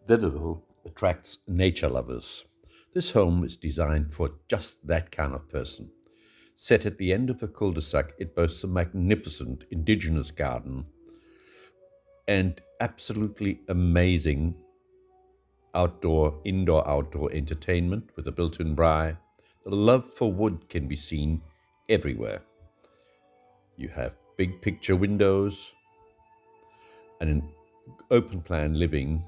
Wedderwill attracts nature lovers. This home is designed for just that kind of person. Set at the end of a cul-de-sac, it boasts a magnificent indigenous garden and absolutely amazing indoor-outdoor entertainment with a built-in braai. The love for wood can be seen everywhere. You have big picture windows and an open plan living,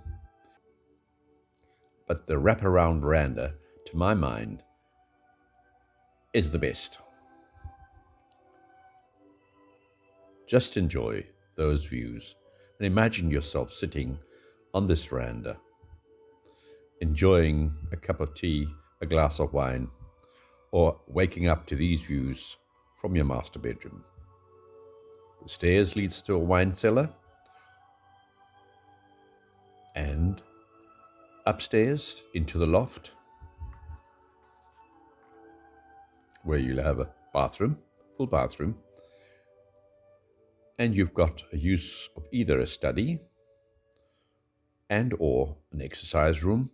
but the wraparound veranda, to my mind, is the best. Just enjoy those views and imagine yourself sitting on this veranda, enjoying a cup of tea, a glass of wine, or waking up to these views from your master bedroom. The stairs leads to a wine cellar, and upstairs into the loft, where you'll have a bathroom, full bathroom, and you've got a use of either a study and or an exercise room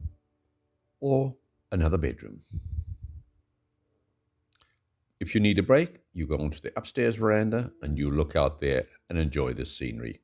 or another bedroom. If you need a break, you go onto the upstairs veranda and you look out there and enjoy the scenery.